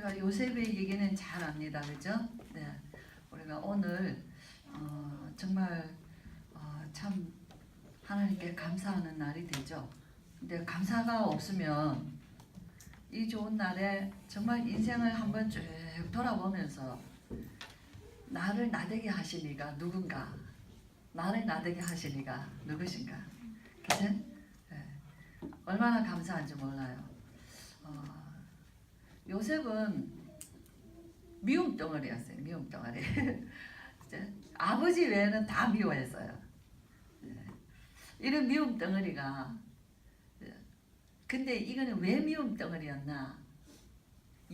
우리가 요셉의 얘기는 잘 압니다, 그죠? 네, 우리가 오늘 정말 참 하나님께 감사하는 날이 되죠. 근데 감사가 없으면 이 좋은 날에 정말 인생을 한번 쭉 돌아보면서 나를 나되게 하신 이가 누군가, 나를 나되게 하신 이가 누구신가, 그죠? 네. 얼마나 감사한지 몰라요. 요셉은 미움 덩어리였어요. 미움 덩어리. 아버지 외에는 다 미워했어요. 이런 미움 덩어리가, 근데 이거는 왜 미움 덩어리였나?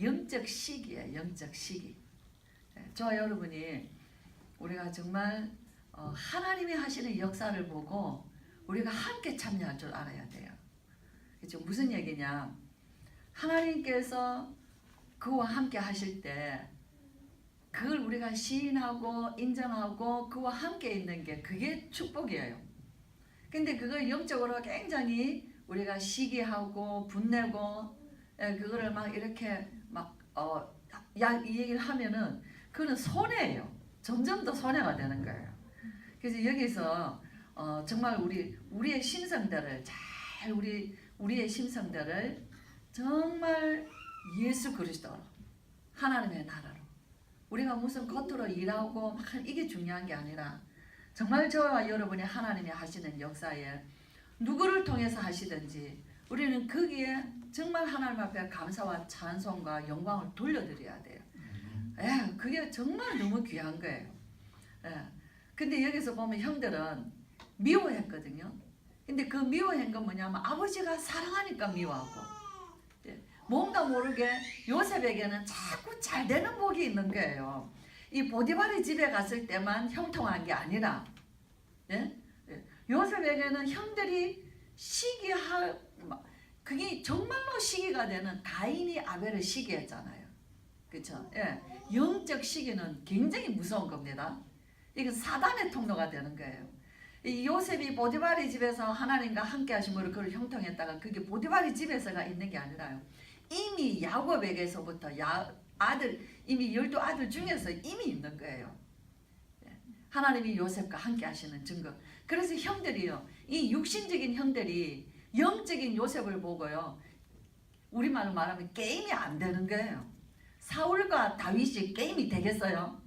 영적 시기예요. 영적 시기. 저와 여러분이 우리가 정말 하나님이 하시는 역사를 보고 우리가 함께 참여할 줄 알아야 돼요. 그렇죠? 무슨 얘기냐? 하나님께서 그와 함께 하실 때 그걸 우리가 시인하고 인정하고 그와 함께 있는 게 그게 축복이에요. 근데 그걸 영적으로 굉장히 우리가 시기하고 분내고 그거를 막 이렇게 막 이 얘기를 하면은 그거는 손해예요. 점점 더 손해가 되는 거예요. 그래서 여기서 정말 우리의 심성들을 잘 우리의 심성들을 정말 예수 그리스도로 하나님의 나라로 우리가 무슨 겉으로 일하고 막 이게 중요한 게 아니라 정말 저와 여러분이 하나님이 하시는 역사에 누구를 통해서 하시든지 우리는 거기에 정말 하나님 앞에 감사와 찬송과 영광을 돌려드려야 돼요. 그게 정말 너무 귀한 거예요. 근데 여기서 보면 형들은 미워했거든요. 근데 그 미워한 건 뭐냐면 아버지가 사랑하니까 미워하고 뭔가 모르게 요셉에게는 자꾸 잘 되는 복이 있는 거예요. 이 보디발의 집에 갔을 때만 형통한 게 아니라 요셉에게는 형들이 그게 정말로 시기가 되는 가인이 아벨을 시기했잖아요. 그렇죠? 영적 시기는 굉장히 무서운 겁니다. 이건 사단의 통로가 되는 거예요. 이 요셉이 보디발의 집에서 하나님과 함께 하심으로 그를 형통했다가 그게 보디발의 집에서가 있는 게 아니라요. 이미 야곱에게서부터 이미 12아들 중에서 이미 있는 거예요. 하나님이 요셉과 함께 하시는 증거. 그래서 형들이요, 이 육신적인 형들이 영적인 요셉을 보고요, 우리말로 말하면 게임이 안 되는 거예요. 사울과 다윗이 게임이 되겠어요?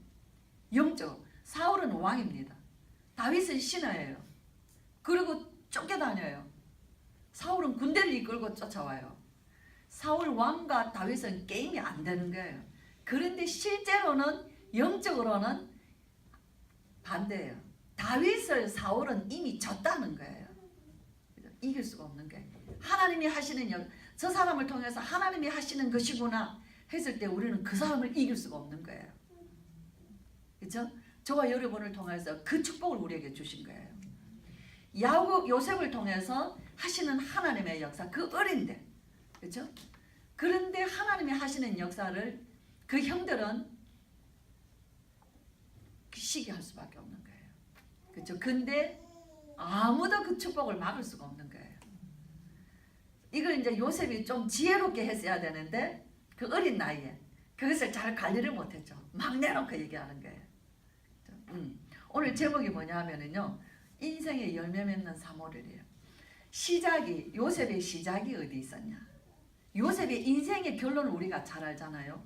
영적. 사울은 왕입니다. 다윗은 신하예요. 그리고 쫓겨다녀요. 사울은 군대를 이끌고 쫓아와요. 사울 왕과 다윗은 게임이 안 되는 거예요. 그런데 실제로는 영적으로는 반대예요. 다윗을 사울은 이미 졌다는 거예요. 이길 수가 없는 거예요. 하나님이 하시는 저 사람을 통해서 하나님이 하시는 것이구나 했을 때 우리는 그 사람을 이길 수가 없는 거예요. 그렇죠? 저와 여러분을 통해서 그 축복을 우리에게 주신 거예요. 요셉을 통해서 하시는 하나님의 역사, 그 어린데, 그렇죠? 그런데 하나님이 하시는 역사를 그 형들은 시기할 수밖에 없는 거예요. 그렇죠? 근데 아무도 그 축복을 막을 수가 없는 거예요. 이걸 이제 요셉이 좀 지혜롭게 했어야 되는데 그 어린 나이에 그것을 잘 관리를 못했죠. 막 내놓고 얘기하는 거예요. 오늘 제목이 뭐냐 하면은요, 인생의 열매 맺는 사모를이에요. 요셉의 시작이 어디 있었냐? 요셉의 인생의 결론을 우리가 잘 알잖아요.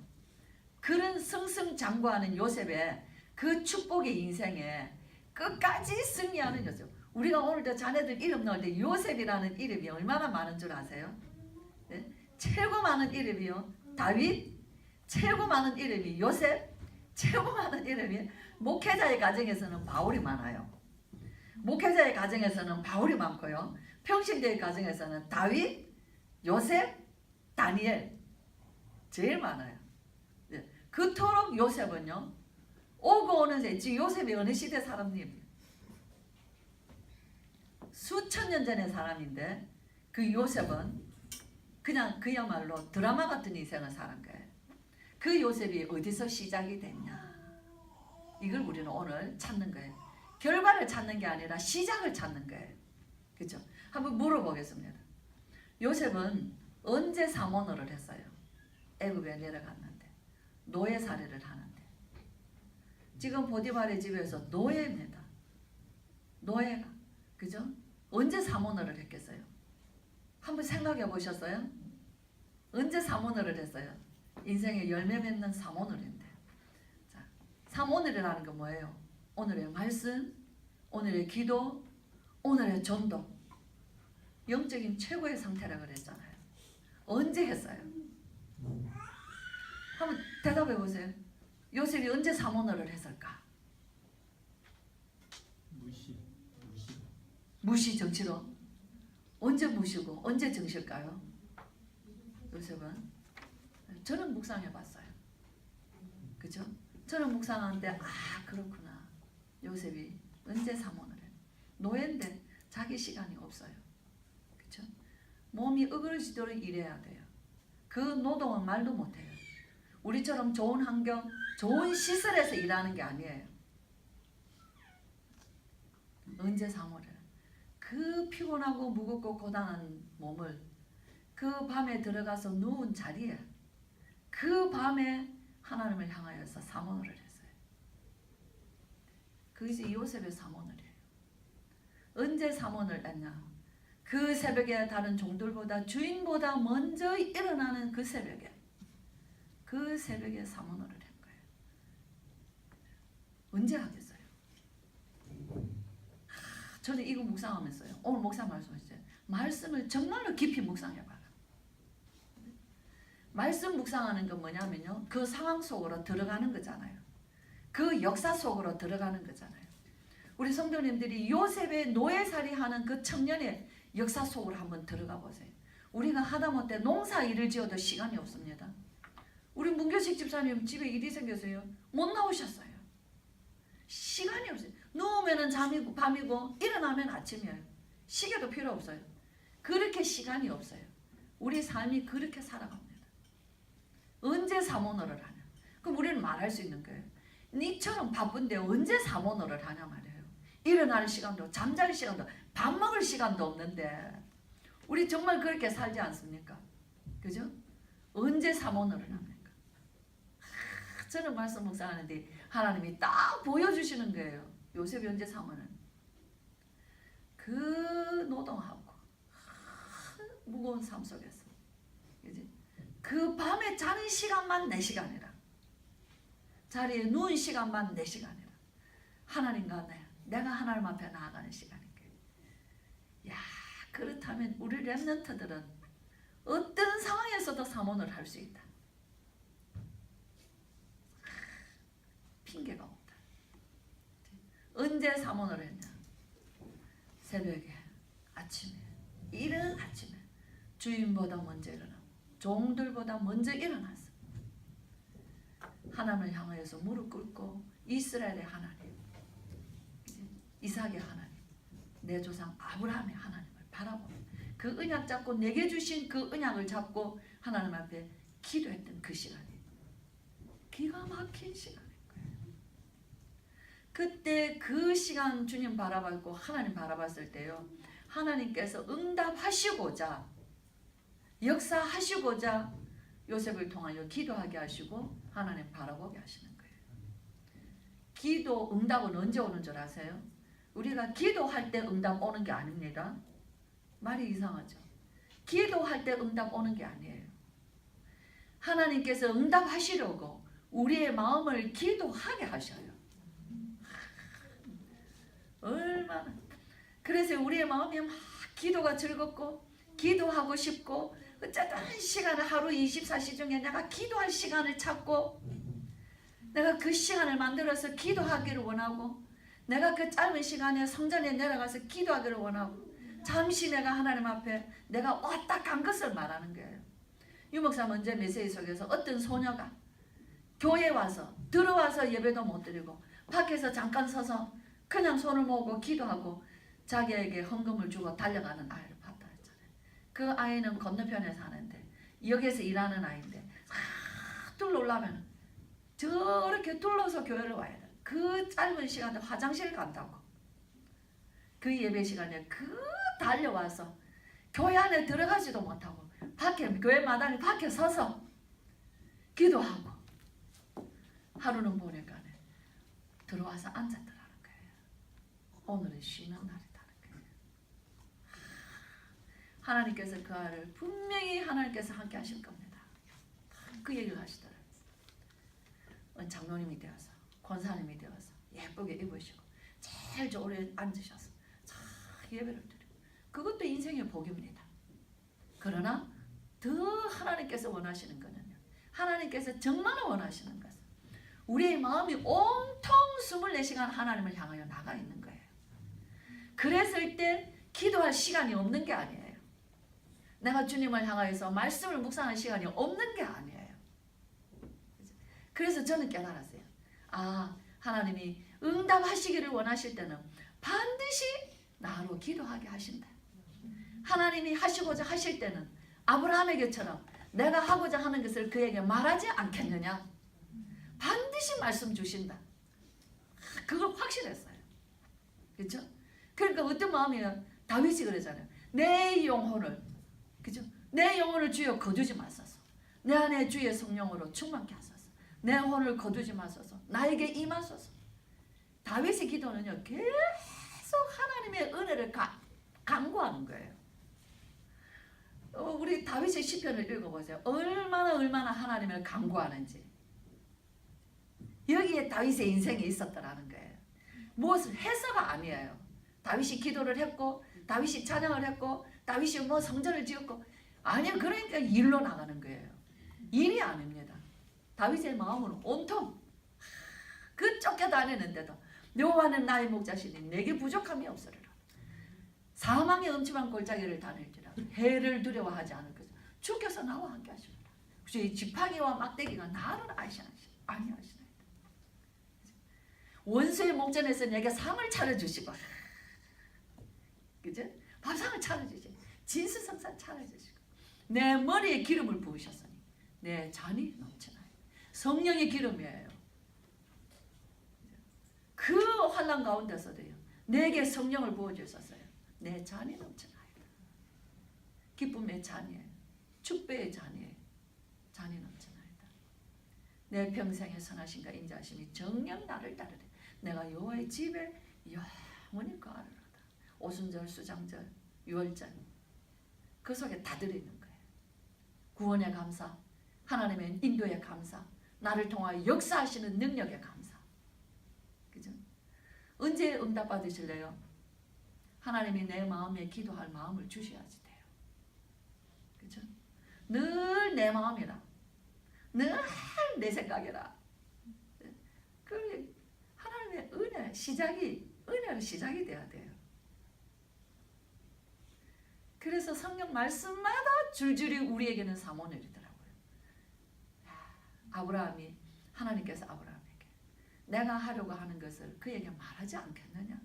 그런 승승장구하는 요셉의 그 축복의 인생에 끝까지 승리하는 요셉. 우리가 오늘도 자네들 이름 넣을 때 요셉이라는 이름이 얼마나 많은 줄 아세요? 네? 최고 많은 이름이요 다윗, 최고 많은 이름이 요셉, 최고 많은 이름이 목회자의 가정에서는 바울이 많아요. 목회자의 가정에서는 바울이 많고요. 평신도의 가정에서는 다윗, 요셉, 다니엘 제일 많아요. 그토록 요셉은요, 오고 오는 새, 지금 요셉이 어느 시대 사람입니까? 수천 년 전의 사람인데 그 요셉은 그냥 그야말로 드라마 같은 인생을 사는 거예요. 그 요셉이 어디서 시작이 됐냐, 이걸 우리는 오늘 찾는 거예요. 결과를 찾는 게 아니라 시작을 찾는 거예요. 그렇죠? 한번 물어보겠습니다. 요셉은 언제 사모노를 했어요? 애굽에 내려갔는데 노예 살이를 하는데 지금 보디발의 집에서 노예입니다. 노예가 그죠? 언제 사모노를 했겠어요? 한번 생각해 보셨어요? 언제 사모노를 했어요? 인생의 열매 맺는 사모노인데. 자, 사모노라는 건 뭐예요? 오늘의 말씀, 오늘의 기도, 오늘의 전도. 영적인 최고의 상태라 그랬잖아요. 언제 했어요? 한번 대답해 보세요. 요셉이 언제 사모노를 했을까? 무시 정치로. 언제 무시고 언제 정실까요? 요셉은 저는 묵상해 봤어요. 그죠? 저는 묵상하는데 아 그렇구나. 요셉이 언제 사모를 해? 노예인데 자기 시간이 없어요. 그죠? 몸이 으그러지도록 일해야 돼요. 그 노동은 말도 못해요. 우리처럼 좋은 환경, 좋은 시설에서 일하는 게 아니에요. 언제 사모를 해? 그 피곤하고 무겁고 고단한 몸을 그 밤에 들어가서 누운 자리에 그 밤에 하나님을 향하여서 사모를 했어요. 그것이 요셉의 사모를이에요. 언제 사모를 했냐? 그 새벽에 다른 종들보다 주인보다 먼저 일어나는 그 새벽에 사모를 한 거예요. 언제 하겠어요? 저는 이거 묵상하면서요. 오늘 목사 말씀하셨어요. 말씀을 정말로 깊이 묵상해봐라. 말씀 묵상하는 건 뭐냐면요. 그 상황 속으로 들어가는 거잖아요. 그 역사 속으로 들어가는 거잖아요. 우리 성도님들이 요셉의 노예살이하는 그 청년의 역사 속으로 한번 들어가 보세요. 우리가 하다못해 농사 일을 지어도 시간이 없습니다. 우리 문교식 집사님 집에 일이 생겨서요. 못 나오셨어요. 시간이 없어요. 누우면 잠이고 밤이고 일어나면 아침이에요. 시계도 필요 없어요. 그렇게 시간이 없어요. 우리 삶이 그렇게 살아갑니다. 언제 사모노를 하냐? 그럼 우리는 말할 수 있는 거예요. 니처럼 바쁜데 언제 사모노를 하냐 말이에요. 일어나는 시간도 잠잘 시간도 밥 먹을 시간도 없는데 우리 정말 그렇게 살지 않습니까? 그죠? 언제 사모노를 합니까? 저는 말씀 묵상하는데 하나님이 딱 보여주시는 거예요. 요셉이 언제 사모는 그 노동하고 무거운 삶 속에서 그지? 그 밤에 자는 시간만 4시간이라 자리에 누운 시간만 4시간이라 하나님과 내가 하나님 앞에 나아가는 시간인 거예요. 야, 그렇다면 우리 렘넌트들은 어떤 상황에서도 사모를 할 수 있다. 핑계가 없다. 언제 사모를 했냐? 새벽에, 아침에, 이른 아침에 주인보다 먼저 일어나고 종들보다 먼저 일어났어. 하나님을 향하여서 무릎 꿇고 이스라엘의 하나님, 이삭의 하나님, 내 조상 아브라함의 하나님을 바라보며 그 언약 잡고 내게 주신 그 언약을 잡고 하나님 앞에 기도했던 그 시간이 기가 막힌 시간인 거예요. 그때 그 시간 주님 바라봤고 하나님 바라봤을 때요, 하나님께서 응답하시고자 역사하시고자 요셉을 통하여 기도하게 하시고 하나님 바라보게 하시는 거예요. 기도 응답은 언제 오는 줄 아세요? 우리가 기도할 때 응답 오는 게 아닙니다. 말이 이상하죠? 기도할 때 응답 오는 게 아니에요. 하나님께서 응답하시려고 우리의 마음을 기도하게 하셔요. 얼마나. 그래서 우리의 마음이 막 기도가 즐겁고 기도하고 싶고 어쨌든 시간을 하루 24시 중에 내가 기도할 시간을 찾고 내가 그 시간을 만들어서 기도하기를 원하고 내가 그 짧은 시간에 성전에 내려가서 기도하기를 원하고 잠시 내가 하나님 앞에 내가 왔다 간 것을 말하는 거예요. 유목사 문제 메시지 속에서 어떤 소녀가 교회에 와서 들어와서 예배도 못 드리고 밖에서 잠깐 서서 그냥 손을 모으고 기도하고 자기에게 헌금을 주고 달려가는 아이를 봤다 했잖아요. 그 아이는 건너편에 사는데 여기에서 일하는 아이인데 둘러오려면 저렇게 둘러서 교회를 와야 돼. 그 짧은 시간에 화장실 간다고. 그 예배 시간에 그 달려와서 교회 안에 들어가지도 못하고 밖에 교회 마당에 밖에 서서 기도하고 하루는 보니까 들어와서 앉았더라는 거예요. 오늘은 쉬는 날이다는 거예요. 하나님께서 그 아이를 분명히 하나님께서 함께 하실 겁니다. 그 얘기를 하시더라고요. 장로님이 되어서 권사님이 되어서 예쁘게 입으시고 제일 오래 앉으셔서 참 예배를 드리고 그것도 인생의 복입니다. 그러나 더 하나님께서 원하시는 거는요. 하나님께서 정말 원하시는 것은 우리의 마음이 온통 24시간 하나님을 향하여 나가 있는 거예요. 그랬을 때 기도할 시간이 없는 게 아니에요. 내가 주님을 향하여서 말씀을 묵상할 시간이 없는 게 아니에요. 그래서 저는 깨달았어요. 아, 하나님이 응답하시기를 원하실 때는 반드시 나로 기도하게 하신다. 하나님이 하시고자 하실 때는 아브라함에게처럼 내가 하고자 하는 것을 그에게 말하지 않겠느냐. 반드시 말씀 주신다. 그걸 확신했어요. 그렇죠? 그러니까 어떤 마음이에요? 다윗이 그러잖아요. 내 영혼을, 그죠? 내 영혼을 주여 거두지 마소서. 내 안에 주의 성령으로 충만케 하소서. 내 혼을 거두지 마소서. 나에게 임하소서. 다윗의 기도는요, 계속 하나님의 은혜를 간구하는 거예요. 우리 다윗의 시편을 읽어보세요. 얼마나 하나님을 간구하는지. 여기에 다윗의 인생이 있었더라는 거예요. 무엇을 해서가 아니에요. 다윗이 기도를 했고, 다윗이 찬양을 했고, 다윗이 뭐 성전을 지었고, 아니요. 그러니까 일로 나가는 거예요. 일이 아닙니다. 다윗의 마음은 온통 그 쫓겨다니는데도 여호와는 나의 목자시니 내게 부족함이 없으리라. 사망의 음침한 골짜기를 다닐지라 해를 두려워하지 않을 것이다. 주께서 나와 함께 하시리라. 혹시 지팡이와 막대기가 나를 아니하시나이다. 원수의 목전에서 내게 상을 차려주시고, 그죠? 밥상을 차려주시고, 진수성찬 차려주시고, 내 머리에 기름을 부으셨으니 내 잔이 넘치나이다. 성령의 기름이에요. 그 환난 가운데서도요, 내게 성령을 부어주셨어요. 내 잔이 넘치나이다. 기쁨의 잔이에요. 축배의 잔이에요. 잔이 넘치나이다. 내 평생의 선하심과 인자하심이 정녕 나를 따르리. 내가 여호와의 집에 영원히 거하리로다. 오순절, 수장절, 유월절 그 속에 다 들어있는 거예요. 구원의 감사, 하나님의 인도의 감사, 나를 통하여 역사하시는 능력의 감사. 그죠? 언제 응답 받으실래요? 하나님이 내 마음에 기도할 마음을 주셔야지 돼요. 그죠? 늘 내 마음이라, 늘 내 생각이라. 그 하나님의 은혜 시작이 은혜로 시작이 돼야 돼요. 그래서 성경 말씀마다 줄줄이 우리에게는 사모늘이더라고요. 아브라함이 하나님께서 아브라함에게 내가 하려고 하는 것을 그에게 말하지 않겠느냐.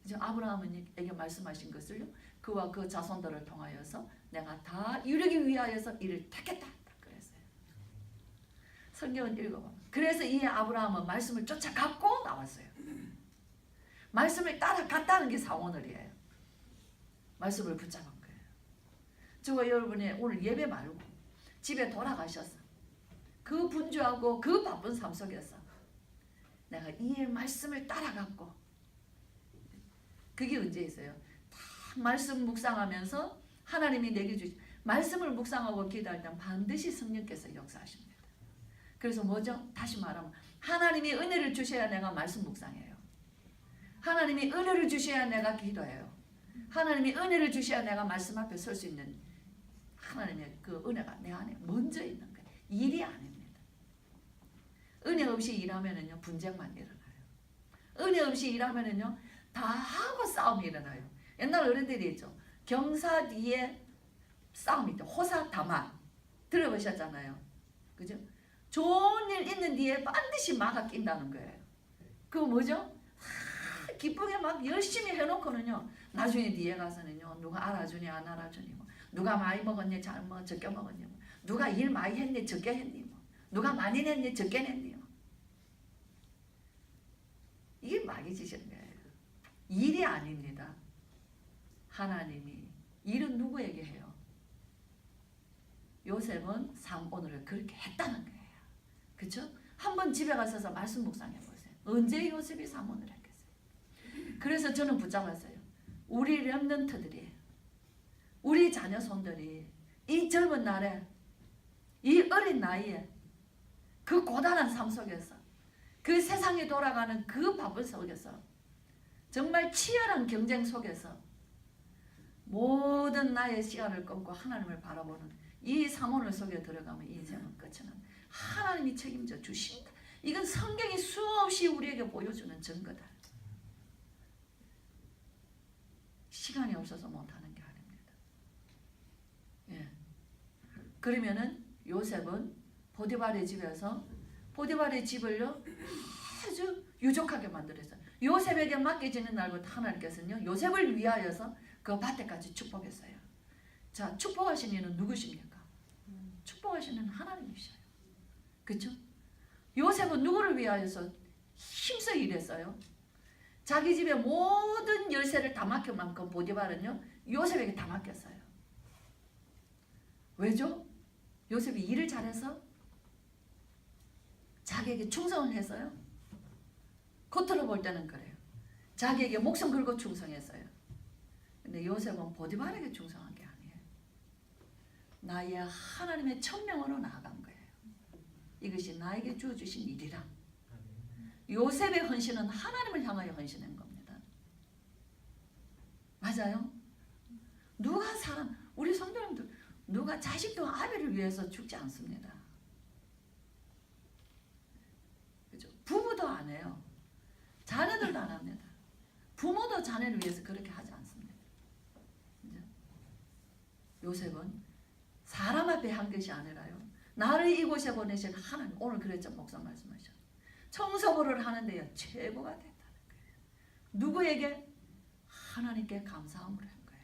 이제 아브라함에게 말씀하신 것을요, 그와 그 자손들을 통하여서 내가 다 이루기 위하여서 이를 택했다. 그랬어요. 성경은 읽어보면. 그래서 이 아브라함은 말씀을 쫓아갔고 나왔어요. 말씀을 따라갔다는 게 사원을이에요. 말씀을 붙잡은 거예요. 저와 여러분의 오늘 예배 말고 집에 돌아가셔서 그 분주하고 그 바쁜 삶 속에서 내가 이 말씀을 따라갔고, 그게 언제 있어요? 다 말씀 묵상하면서 하나님이 내게 주신 말씀을 묵상하고 기도할 때 반드시 성령께서 역사하십니다. 그래서 뭐죠? 다시 말하면 하나님이 은혜를 주셔야 내가 말씀 묵상해요. 하나님이 은혜를 주셔야 내가 기도해요. 하나님이 은혜를 주셔야 내가 말씀 앞에 설 수 있는 하나님의 그 은혜가 내 안에 먼저 있는 거예요. 일이 아닙니다. 은혜 없이 일하면은요, 분쟁만 일어나요. 은혜 없이 일하면은요, 다 하고 싸움이 일어나요. 옛날 어른들이 있죠. 경사 뒤에 싸움이 있죠. 호사다마 들어보셨잖아요. 그죠? 좋은 일 있는 뒤에 반드시 막아 낀다는 거예요. 그거 뭐죠? 기쁘게 막 열심히 해놓고는요, 나중에 뒤에 가서는요, 누가 알아주니 안 알아주니, 뭐 누가 많이 먹었니, 잘 뭐 적게 먹었니, 뭐 누가 일 많이 했니, 적게 했니, 뭐 누가 많이 냈니, 적게 냈니, 뭐. 이게 막이 지시는 거예요. 일이 아닙니다. 하나님이 일은 누구에게 해요? 요셉은 오늘을 그렇게 했다는 거예요. 그쵸? 한번 집에 가셔서 말씀 묵상해 보세요. 언제 요셉이 사모를 했겠어요? 그래서 저는 붙잡았어요. 우리 렘넌트들이, 우리 자녀 손들이 이 젊은 날에, 이 어린 나이에, 그 고단한 삶 속에서, 그 세상이 돌아가는 그 바쁜 속에서, 정말 치열한 경쟁 속에서 모든 나의 시간을 끊고 하나님을 바라보는 이 사모늘 속에 들어가면 인생은 끝이 납니다. 하나님이 책임져 주신다. 이건 성경이 수없이 우리에게 보여주는 증거다. 시간이 없어서 못하는 게 아닙니다. 예. 그러면은 요셉은 포디발의 집에서, 포디발의 집을요 아주 유족하게 만들었어요. 요셉에게 맡겨지는 날부터 하나님께서는요 요셉을 위하여서 그 밭에까지 축복했어요. 자, 축복하신 이는 누구십니까? 축복하신 이는 하나님이셔요. 그렇죠? 요셉은 누구를 위하여서 힘써 일했어요? 자기 집의 모든 열쇠를 다 맡길 만큼 보디발은요 요셉에게 다 맡겼어요. 왜죠? 요셉이 일을 잘해서? 자기에게 충성을 해서요? 겉으로 볼 때는 그래요. 자기에게 목숨 걸고 충성했어요. 근데 요셉은 보디발에게 충성한 게 아니에요. 나의 하나님의 천명으로 나아간 거예요. 이것이 나에게 주어주신 일이라. 요셉의 헌신은 하나님을 향하여 헌신한 겁니다. 맞아요? 누가 사람, 우리 성도님들 누가 자식도 아비를 위해서 죽지 않습니다. 그죠? 부부도 안 해요. 자녀들도 안 합니다. 부모도 자녀를 위해서 그렇게 하지 않습니다. 그죠? 요셉은 사람 앞에 한 것이 아니라요. 나를 이곳에 보내신 하나님, 오늘 그랬죠. 목사 말씀하셨죠. 청소부를 하는데요. 최고가 됐다는 거예요. 누구에게? 하나님께 감사함을 한 거예요.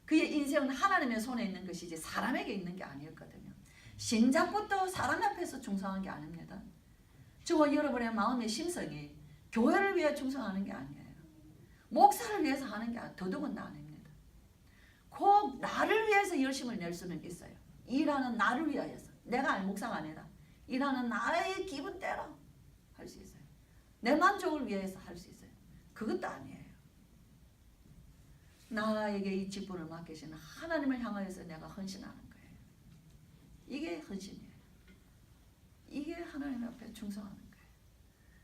그의 인생은 하나님의 손에 있는 것이지 사람에게 있는 게 아니었거든요. 신작부터 사람 앞에서 충성한 게 아닙니다. 저와 여러분의 마음의 심성이 교회를 위해 충성하는 게 아니에요. 목사를 위해서 하는 게 더더군 아닙니다. 꼭 나를 위해서 열심을 낼 수는 있어요. 일하는 나를 위하여서. 내가 목사가 아니라 일하는 나의 기분대로 할 수 있어요. 내 만족을 위해서 할 수 있어요. 그것도 아니에요. 나에게 이 직분을 맡기시는 하나님을 향하여서 내가 헌신하는 거예요. 이게 헌신이에요. 이게 하나님 앞에 충성하는 거예요.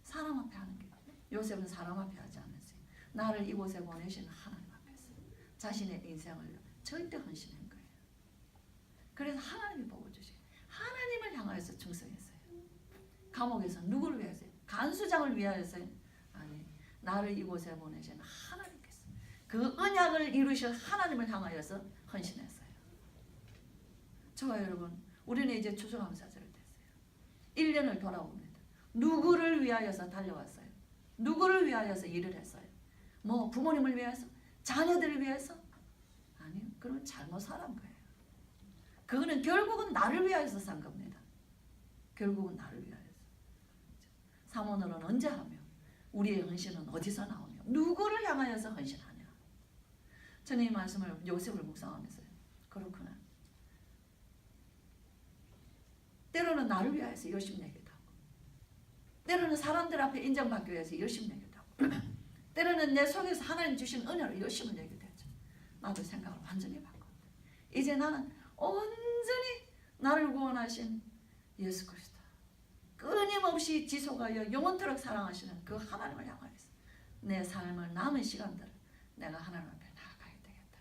사람 앞에 하는 게 요셉은 사람 앞에 하지 않았어요. 나를 이곳에 보내신 하나님 앞에서 자신의 인생을 절대 헌신한 거예요. 그래서 하나님이 보고 주시고 하나님을 향하여서 충성했어요. 감옥에서 누구를 위해서요? 간수장을 위하여서요? 아니, 나를 이곳에 보내신 하나님께서 그 언약을 이루실 하나님을 향하여서 헌신했어요. 저와 여러분, 우리는 이제 추수감사절을 됐어요. 1년을 돌아봅니다. 누구를 위하여서 달려왔어요? 누구를 위하여서 일을 했어요? 뭐 부모님을 위해서? 자녀들을 위해서? 아니요. 그러면 잘못 살은 거예요. 그거는 결국은 나를 위하여서 산 겁니다. 결국은 나를 위하여서. 사모늘은 언제 하며 우리의 헌신은 어디서 나오며 누구를 향하여서 헌신하냐. 저는 이 말씀을 요셉을 묵상하면서요. 그렇구나. 때로는 나를 위하여서 열심히 내기도 하고 때로는 사람들 앞에 인정받기 위해서 열심히 내기도 하고 때로는 내 속에서 하나님 주신 은혜로 열심히 내기도 했죠. 나도 생각을 완전히 바꿨다. 이제 나는 온전히 나를 구원하신 예수 그리스도 끊임없이 지속하여 영원토록 사랑하시는 그 하나님을 향하여서 내 삶을 남은 시간들을 내가 하나님 앞에 나아가야 되겠다.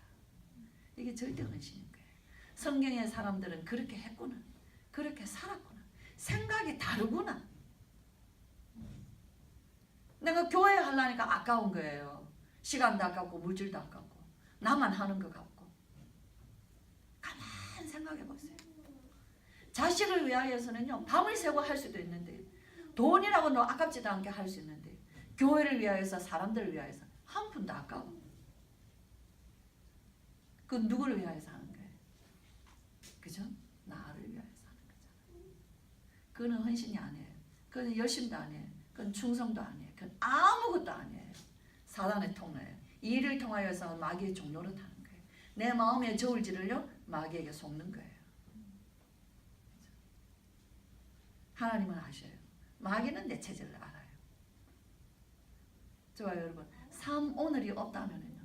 이게 절대 헌신인 거예요. 성경의 사람들은 그렇게 했구나. 그렇게 살았구나. 생각이 다르구나. 내가 교회 하려니까 아까운 거예요. 시간도 아깝고 물질도 아깝고 나만 하는 것 같고. 가만히 생각해 보세요. 자식을 위하여서는요 밤을 새고 할 수도 있는데 돈이라고는 아깝지도 않게 할 수 있는데 교회를 위하여서 사람들을 위하여서 한 푼도 아까워. 그건 누구를 위하여서 하는 거예요? 그죠? 나를 위하여서 하는 거잖아요. 그건 헌신이 아니에요. 그건 열심도 아니에요. 그건 충성도 아니에요. 그건 아무것도 아니에요. 사단의 통로예요. 이 일을 통하여서 마귀의 종로로 타는 거예요. 내 마음의 저울질을요 마귀에게 속는 거예요. 하나님은 아셔요. 마귀는 내 체질을 알아요. 좋아요 여러분. 삶 오늘이 없다면요.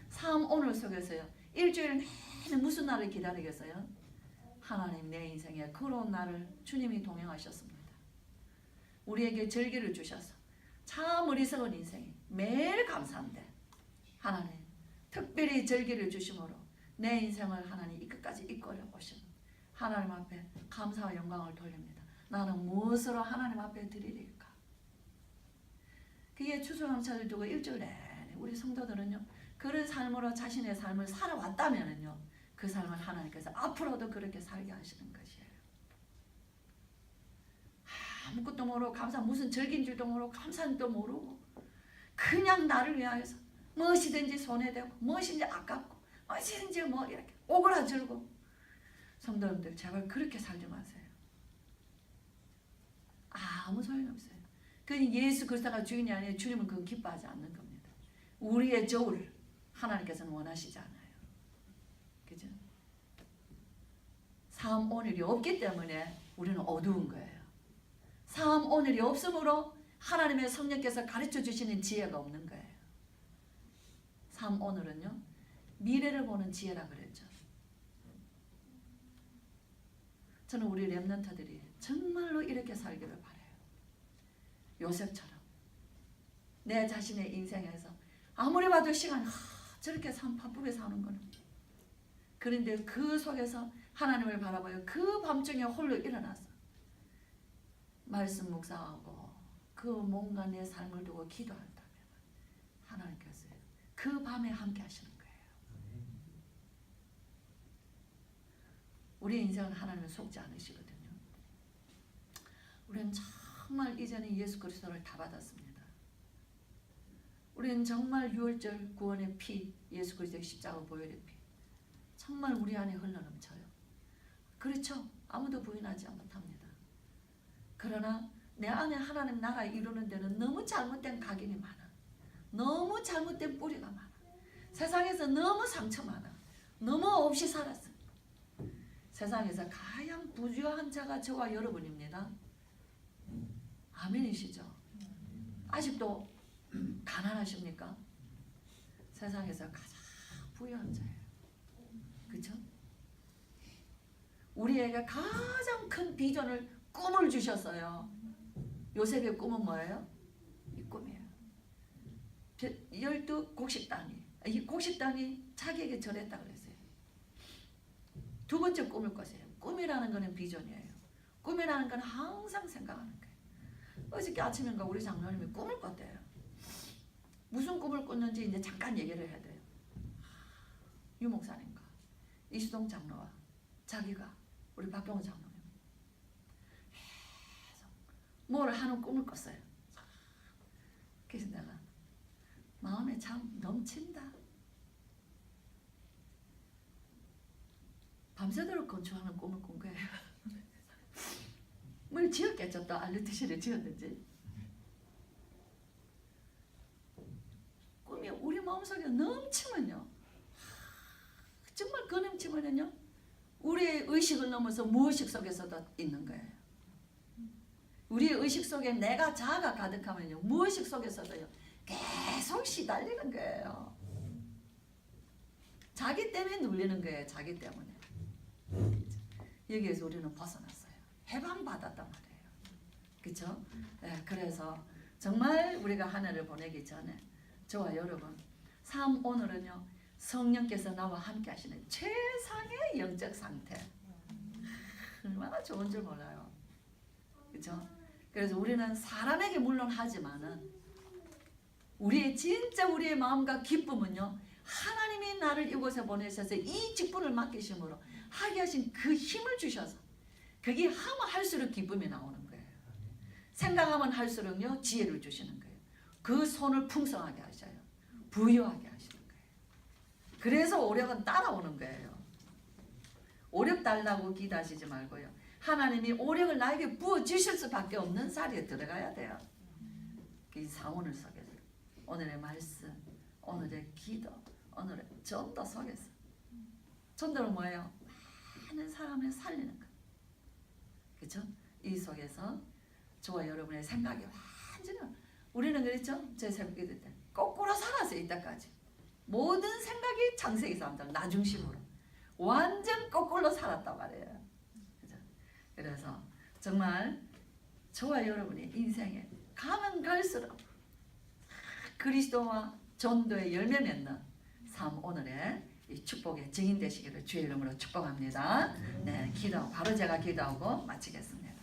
삶 오늘 속에서요. 일주일 내내 무슨 날을 기다리겠어요? 하나님 내 인생에 그런 날을 주님이 동행하셨습니다. 우리에게 절기를 주셔서 참 어리석은 인생이 매일 감사한데 하나님 특별히 절기를 주심으로 내 인생을 하나님 이 끝까지 이끌어 오시는 하나님 앞에 감사와 영광을 돌립니다. 나는 무엇으로 하나님 앞에 드리리까? 그게 추수감사를 두고 일주일 내내 우리 성도들은요 그런 삶으로 자신의 삶을 살아왔다면은요 그 삶을 하나님께서 앞으로도 그렇게 살게 하시는 것이에요. 아무것도 모르고 감사 무슨 절기인 줄도 모르고 감사도 모르고 그냥 나를 위하여서 무엇이든지 손에 대고 무엇인지 아깝고 무엇이든지 뭐 이렇게 오그라들고 성도님들 제발 그렇게 살지 마세요. 아무 소용이 없어요. 그건 예수 그리스도가 주인이 아니라 주님은 그건 기뻐하지 않는 겁니다. 우리의 저울을 하나님께서는 원하시지 않아요. 그죠? 삶 오늘이 없기 때문에 우리는 어두운 거예요. 삶 오늘이 없으므로 하나님의 성령께서 가르쳐 주시는 지혜가 없는 거예요. 삶 오늘은요 미래를 보는 지혜라 그랬죠. 저는 우리 렘넌트들이 정말로 이렇게 살기를 바라요. 요셉처럼 내 자신의 인생에서 아무리 봐도 시간 저렇게 바쁘게 사는 거는 그런데 그 속에서 하나님을 바라봐요. 그 밤중에 홀로 일어나서 말씀 묵상하고 그 뭔가 내 삶을 두고 기도한다면 하나님께서 그 밤에 함께 하시는 거예요. 우리 인생은 하나님을 속지 않으시거든요. 우리는 정말 이제는 예수 그리스도를 다 받았습니다. 우리는 정말 유월절 구원의 피, 예수 그리스도의 십자가 보혈의 피 정말 우리 안에 흘러넘쳐요. 그렇죠? 아무도 부인하지 못합니다. 그러나 내 안에 하나님 나라 이루는 데는 너무 잘못된 각인이 많아. 너무 잘못된 뿌리가 많아. 세상에서 너무 상처 많아. 너무 없이 살았어. 세상에서 가장 부유한 자가 저와 여러분입니다. 아멘이시죠? 아직도 가난하십니까? 세상에서 가장 부유한 자예요. 그렇죠? 우리에게 가장 큰 비전을 꿈을 주셨어요. 요셉의 꿈은 뭐예요? 이 꿈이에요. 12곡식단이 이 곡식단이 자기에게 절했다 그랬어요. 두 번째 꿈을 꿨어요. 꿈이라는 거는 비전이에요. 꿈이라는 건 항상 생각하는 거예요. 어저께 아침인가 우리 장로님이 꿈을 꿨대요. 무슨 꿈을 꿨는지 이제 잠깐 얘기를 해야 돼요. 유 목사님과 이수동 장로와 자기가 우리 박경호 장로님 계속 뭘 하는 꿈을 꿨어요. 그래서 내가 마음에 참 넘친다. 밤새도록 건축하는 꿈을 꾼 거예요. 뭘 지었겠죠. 또 알루티시를 지었는지. 꿈이 우리 마음속에 넘치면요. 정말 그 넘치면요. 우리의 의식을 넘어서 무의식 속에서도 있는 거예요. 우리의 의식 속에 내가 자아가 가득하면요. 무의식 속에서도요. 계속 시달리는 거예요. 자기 때문에 눌리는 거예요. 자기 때문에. 여기에서 우리는 벗어났어요. 해방받았단 말이에요. 그렇죠? 네, 그래서 정말 우리가 한 해를 보내기 전에 저와 여러분 삶 오늘은요. 성령께서 나와 함께 하시는 최상의 영적 상태. 얼마나 좋은 줄 몰라요. 그렇죠? 그래서 우리는 사람에게 물론 하지만은 우리의 진짜 우리의 마음과 기쁨은요. 하나님이 나를 이곳에 보내셔서 이 직분을 맡기심으로 하게 하신 그 힘을 주셔서 그게 하면 할수록 기쁨이 나오는 거예요. 생각하면 할수록요 지혜를 주시는 거예요. 그 손을 풍성하게 하셔요. 부유하게 하시는 거예요. 그래서 오력은 따라오는 거예요. 오력 달라고 기도하시지 말고요. 하나님이 오력을 나에게 부어주실 수밖에 없는 자리에 들어가야 돼요. 이 상온을 속에서 오늘의 말씀, 오늘의 기도, 오늘의 전도 속에서 전도는 뭐예요? 많은 사람을 살리는 거. 그렇죠? 이 속에서 저와 여러분의 생각이 완전히 우리는 그랬죠? 제 새벽 기도 때 거꾸로 살았어요. 이때까지 모든 생각이 창세기 사람들 나 중심으로 완전 거꾸로 살았단 말이에요. 그죠? 그래서 정말 저와 여러분의 인생에 가면 갈수록 그리스도와 전도의 열매 맺는 삶 오늘의 이 축복의 증인 되시기를 주의 이름으로 축복합니다. 네, 기도 바로 제가 기도하고 마치겠습니다.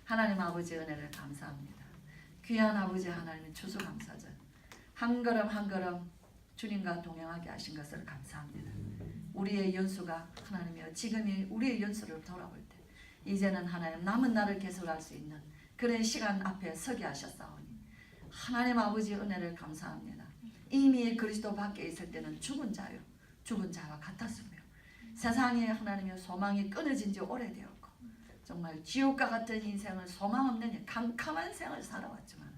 하나님 아버지 은혜를 감사합니다. 귀한 아버지 하나님의 추수감사절 한 걸음 한 걸음 주님과 동행하게 하신 것을 감사합니다. 우리의 연수가 하나님이여 지금이 우리의 연수를 돌아볼 때 이제는 하나님 남은 날을 개설할 수 있는 그런 시간 앞에 서게 하셨사오니 하나님 아버지 은혜를 감사합니다. 이미 그리스도 밖에 있을 때는 죽은 자요 죽은 자와 같았으며 세상에 하나님의 소망이 끊어진 지 오래되었고 정말 지옥과 같은 인생을 소망 없는 캄캄한 생을 살아왔지만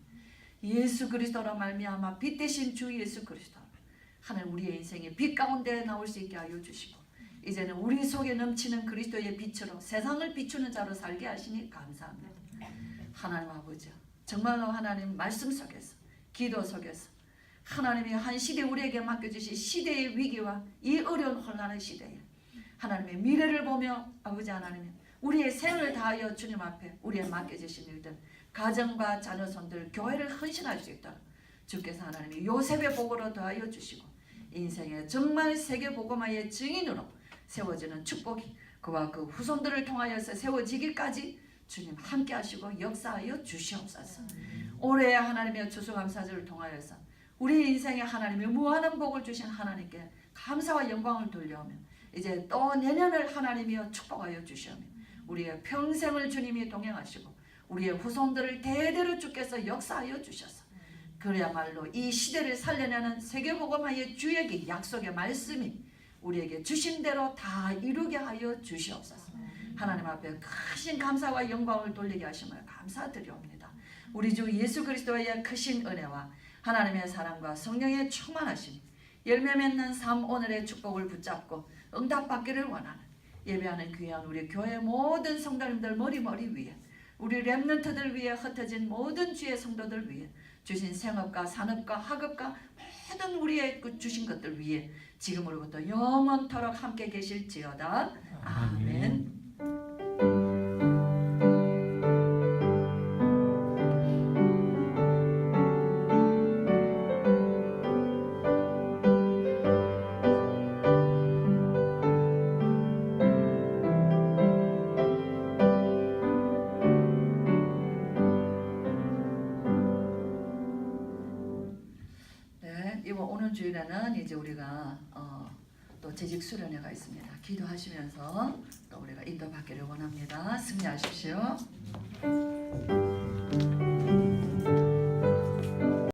예수 그리스도로 말미암아 빛 대신 주 예수 그리스도 하나님 우리의 인생이 빛 가운데 나올 수 있게 하여 주시고 이제는 우리 속에 넘치는 그리스도의 빛으로 세상을 비추는 자로 살게 하시니 감사합니다. 하나님 아버지 정말로 하나님 말씀 속에서 기도 속에서 하나님이 한 시대 우리에게 맡겨주신 시대의 위기와 이 어려운 혼란의 시대에 하나님의 미래를 보며 아버지 하나님 우리의 생을 다하여 주님 앞에 우리의 맡겨주신 일들 가정과 자녀손들 교회를 헌신할 수 있도록 주께서 하나님이 요셉의 복으로 더하여 주시고 인생의 정말 세계복음화의 증인으로 세워지는 축복이 그와 그 후손들을 통하여서 세워지기까지 주님 함께 하시고 역사하여 주시옵소서. 올해 하나님의 추수감사절을 통하여서 우리 인생에 하나님의 무한한 복을 주신 하나님께 감사와 영광을 돌려오며 이제 또 내년을 하나님이여 축복하여 주시오며 우리의 평생을 주님이 동행하시고 우리의 후손들을 대대로 주께서 역사하여 주셔서 그야말로 이 시대를 살려내는 세계복음화의 주역이 약속의 말씀이 우리에게 주신 대로 다 이루게 하여 주시옵소서. 하나님 앞에 크신 감사와 영광을 돌리게 하심을 감사드리옵니다. 우리 주 예수 그리스도의 크신 은혜와 하나님의 사랑과 성령의 충만하심 열매 맺는 삶 오늘의 축복을 붙잡고 응답받기를 원하는 예배하는 귀한 우리 교회 모든 성도님들 머리 위에 우리 렘넌트들 위해 흩어진 모든 주의 성도들 위해 주신 생업과 산업과 학업과 모든 우리의 주신 것들 위해 지금으로부터 영원토록 함께 계실지어다. 아멘. 오늘 주일에는 이제 우리가 또 재직 수련회가 있습니다. 기도하시면서 또 우리가 인도받기를 원합니다. 승리하십시오.